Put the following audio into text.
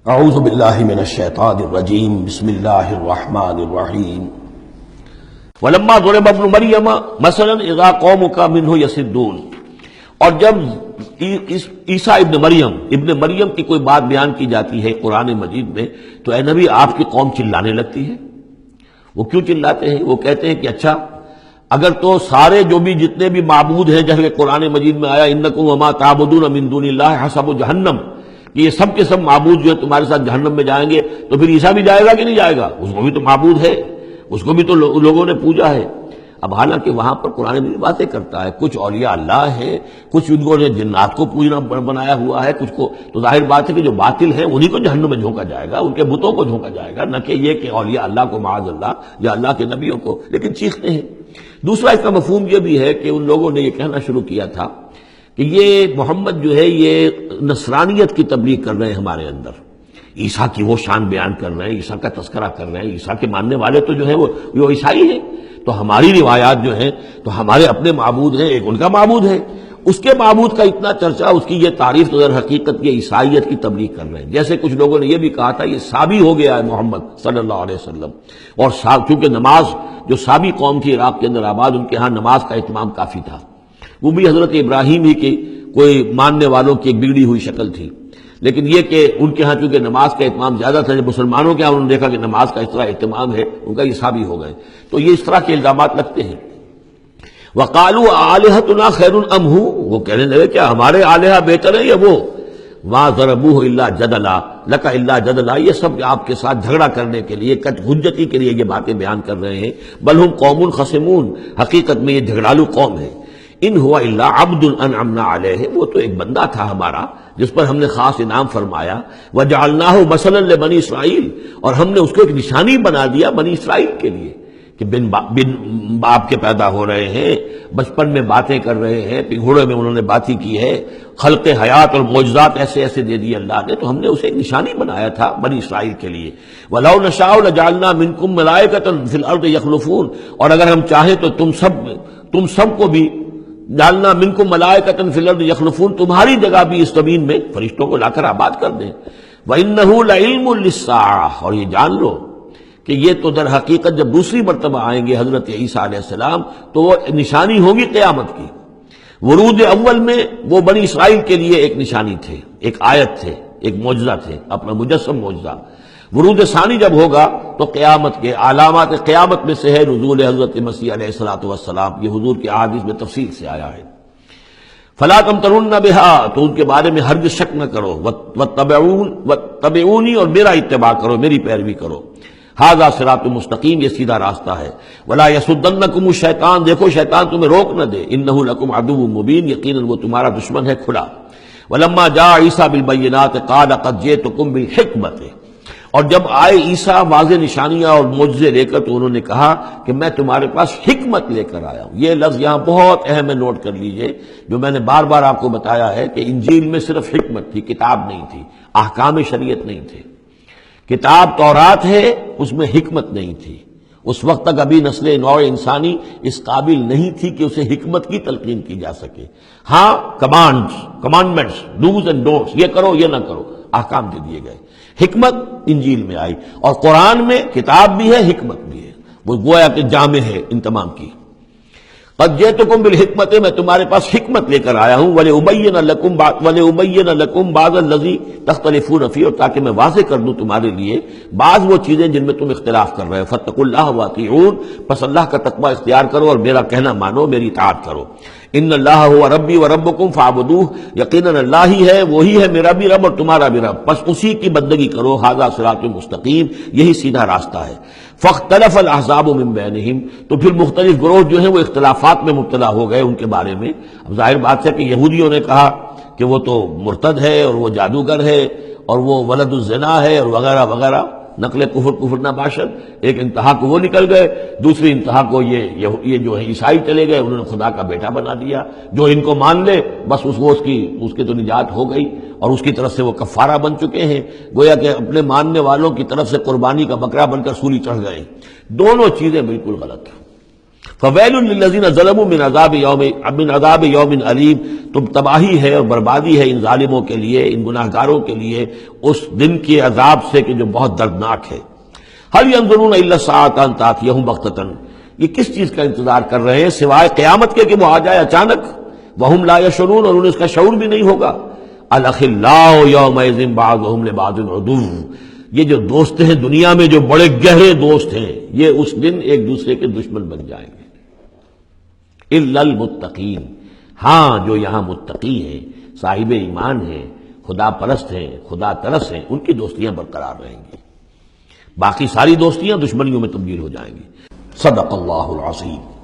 اعوذ باللہ من الشیطان الرجیم بسم اللہ الرحمن الرحیم ولما ضرب ابن مریم مثلا اذا قومک منہ یصدون، اور جب عیسیٰ ابن مریم کی کوئی بات بیان کی جاتی ہے قرآن مجید میں تو اے نبی آپ کی قوم چلانے لگتی ہے۔ وہ کیوں چلاتے ہیں؟ وہ کہتے ہیں کہ اچھا اگر تو سارے جو بھی جتنے بھی معبود ہیں جیسے قرآن مجید میں آیا انکم وما تعبدون من دون اللہ حسب جہنم، کہ یہ سب کے سب معبود جو ہے تمہارے ساتھ جہنم میں جائیں گے، تو پھر عیسیٰ بھی جائے گا کہ نہیں جائے گا؟ اس کو بھی تو معبود ہے، اس کو بھی تو لوگوں نے پوجا ہے۔ اب حالانکہ وہاں پر قرآن مجید باتیں کرتا ہے، کچھ اولیاء اللہ ہیں، کچھ ان کو جنات کو پوجنا بنایا ہوا ہے، کچھ کو تو ظاہر بات ہے کہ جو باطل ہیں انہی کو جہنم میں جھونکا جائے گا، ان کے بتوں کو جھونکا جائے گا، نہ کہ یہ کہ اولیاء اللہ کو معاذ اللہ یا اللہ کے نبیوں کو، لیکن چیختے ہیں۔ دوسرا اس کا مفہوم یہ بھی ہے کہ ان لوگوں نے یہ کہنا شروع کیا تھا کہ یہ محمد جو ہے یہ نصرانیت کی تبلیغ کر رہے ہیں ہمارے اندر، عیسیٰ کی وہ شان بیان کر رہے ہیں، عیسیٰ کا تذکرہ کر رہے ہیں، عیسیٰ کے ماننے والے تو جو ہیں وہ عیسائی ہیں، تو ہماری روایات جو ہیں تو ہمارے اپنے معبود ہیں، ایک ان کا معبود ہے، اس کے معبود کا اتنا چرچا، اس کی یہ تعریف تو در حقیقت یہ عیسائیت کی تبلیغ کر رہے ہیں۔ جیسے کچھ لوگوں نے یہ بھی کہا تھا یہ سابی ہو گیا ہے محمد صلی اللہ علیہ وسلم، اور چونکہ نماز جو سابی قوم تھی عراق کے اندر آباد، ان کے ہاں نماز کا اہتمام کافی تھا، وہ بھی حضرت ابراہیم ہی کے کوئی ماننے والوں کی ایک بگڑی ہوئی شکل تھی، لیکن یہ کہ ان کے ہاں چونکہ نماز کا اہتمام زیادہ تھا، جب مسلمانوں کے ہاں انہوں نے دیکھا کہ نماز کا اس طرح اہتمام ہے، ان کا یہ سابی ہو گئے، تو یہ اس طرح کے الزامات لگتے ہیں۔ وَقَالُوا آلِهَتُنَا خَيْرٌ أَمْ هُوَ، وہ کہنے لگے کیا ہمارے آلہہ بہتر ہیں یا وہ؟ مَا ضَرَبُوهُ إِلَّا جَدَلًا لَكَ إِلَّا جَدَلًا، یہ سب آپ کے ساتھ جھگڑا کرنے کے لیے، کٹ حجتی کے لیے یہ باتیں بیان کر رہے ہیں۔ بل ہم قوم خصمون، حقیقت میں یہ جھگڑالو قوم ہے۔ ان ہوا الا عبد انعمنا علیہ، وہ تو ایک بندہ تھا ہمارا جس پر ہم نے خاص انعام فرمایا۔ وجعلناہ مثلا لبنی اسرائیل، اور ہم نے اس کو ایک نشانی بنا دیا بنی اسرائیل کے لیے کہ بن باپ کے پیدا ہو رہے ہیں، بچپن میں باتیں کر رہے ہیں، پنگھوڑے میں انہوں نے باتیں کی ہے، خلق حیات اور معجزات ایسے ایسے دے دیے اللہ نے، تو ہم نے اسے ایک نشانی بنایا تھا بنی اسرائیل کے لیے۔ وَلَوْ نَشَاءُ لَجَعَلْنَا مِنْكُمْ مَلَائِكَةً فِي الْأَرْضِ يَخْلُفُونَ، اور اگر ہم چاہیں تو تم سب کو بھی جعلنا منکم ملائکۃ فی الارض یخلفون، تمہاری جگہ بھی اس زمین میں فرشتوں کو لا کر آباد کر دیں۔ وَإِنَّهُ لَعِلْمٌ لِلسَّاعَةِ، اور یہ جان لو کہ یہ تو در حقیقت جب دوسری مرتبہ آئیں گے حضرت عیسیٰ علیہ السلام تو وہ نشانی ہوگی قیامت کی۔ ورود اول میں وہ بنی اسرائیل کے لیے ایک نشانی تھے، ایک آیت تھے، ایک معجزہ تھے، اپنا مجسم معجزہ۔ ورود ثانی جب ہوگا تو قیامت کے علامات قیامت میں سے ہے نزول حضرت مسیح علیہ الصلوۃ والسلام، یہ حضور کی احادیث میں تفصیل سے آیا ہے۔ فلا تمترن بہا، تو ان کے بارے میں ہرگز شک نہ کرو، واتبعونی، اور میرا اتباع کرو، میری پیروی کرو۔ ھذا صراط مستقیم، یہ سیدھا راستہ ہے۔ ولا یصدنکم الشیطان، دیکھو شیطان تمہیں روک نہ دے، انہ لکم عدو مبین، یقیناً وہ تمہارا دشمن ہے کھلا۔ ولما جاء عیسیٰ بالبینات قال قد جئتکم بالحکمۃ، اور جب آئے عیسیٰ واضح نشانیاں اور معجزے لے کر تو انہوں نے کہا کہ میں تمہارے پاس حکمت لے کر آیا ہوں۔ یہ لفظ یہاں بہت اہم ہے، نوٹ کر لیجئے، جو میں نے بار بار آپ کو بتایا ہے کہ انجیل میں صرف حکمت تھی، کتاب نہیں تھی، احکام شریعت نہیں تھے۔ کتاب تورات ہے، اس میں حکمت نہیں تھی، اس وقت تک ابھی نسل نوع انسانی اس قابل نہیں تھی کہ اسے حکمت کی تلقین کی جا سکے۔ ہاں کمانڈمنٹس، ڈوز اینڈ ڈونٹس، یہ کرو یہ نہ کرو، احکام دے دیے گئے۔ حکمت انجیل میں آئی، اور قرآن میں کتاب بھی ہے حکمت بھی ہے، وہ گویا کہ جامع ہے ان تمام کی۔ قد جئتکم بالحکمت، میں تمہارے پاس حکمت لے کر آیا ہوں، ولأبین لکم بعض الذی تختلفون فیہ، اور تاکہ میں واضح کر دوں تمہارے لیے بعض وہ چیزیں جن میں تم اختلاف کر رہے ہو۔ فاتقوا اللہ واطیعون، پس اللہ کا تقوی اختیار کرو اور میرا کہنا مانو، میری اطاعت کرو۔ ان اللہ هو ربی وربکم فاعبدوہ، یقیناً اللہ ہی ہے، وہی ہے میرا بھی رب اور تمہارا بھی رب، بس اسی کی بندگی کرو۔ ھذا صراط مستقیم، یہی سیدھا راستہ ہے۔ فاختلف الاحزاب من بینہم، تو پھر مختلف گروہ جو ہیں وہ اختلافات میں مبتلا ہو گئے ان کے بارے میں۔ اب ظاہر بات ہے کہ یہودیوں نے کہا کہ وہ تو مرتد ہے اور وہ جادوگر ہے اور وہ ولد الزنا ہے اور وغیرہ وغیرہ، نقل کفر نہ باشد۔ ایک انتہا کو وہ نکل گئے، دوسری انتہا کو یہ جو ہے عیسائی چلے گئے، انہوں نے خدا کا بیٹا بنا دیا، جو ان کو مان لے بس اس کی تو نجات ہو گئی، اور اس کی طرف سے وہ کفارہ بن چکے ہیں، گویا کہ اپنے ماننے والوں کی طرف سے قربانی کا بکرا بن کر سولی چڑھ گئے۔ دونوں چیزیں بالکل غلط ہیں۔ فویل للذین ظلموا من عذاب یوم علیم، تم تباہی ہے اور بربادی ہے ان ظالموں کے لیے، ان گناہگاروں کے لیے اس دن کے عذاب سے کہ جو بہت دردناک ہے۔ هل ينظرون الا الساعة ان تأتيهم بغتة، یہ کس چیز کا انتظار کر رہے ہیں سوائے قیامت کے کہ وہ آ جائے اچانک، وهم لا يشعرون، اور انہیں اس کا شعور بھی نہیں ہوگا۔ الاخلاء یومئذ بعضهم لبعض عدو، یہ جو دوست ہیں دنیا میں جو بڑے گہرے دوست ہیں، یہ اس دن ایک دوسرے کے دشمن بن جائیں گے۔ الا المتقین، ہاں جو یہاں متقی ہیں، صاحب ایمان ہیں، خدا پرست ہیں، خدا ترس ہیں، ان کی دوستیاں برقرار رہیں گی، باقی ساری دوستیاں دشمنیوں میں تبدیل ہو جائیں گی۔ صدق اللہ العظیم۔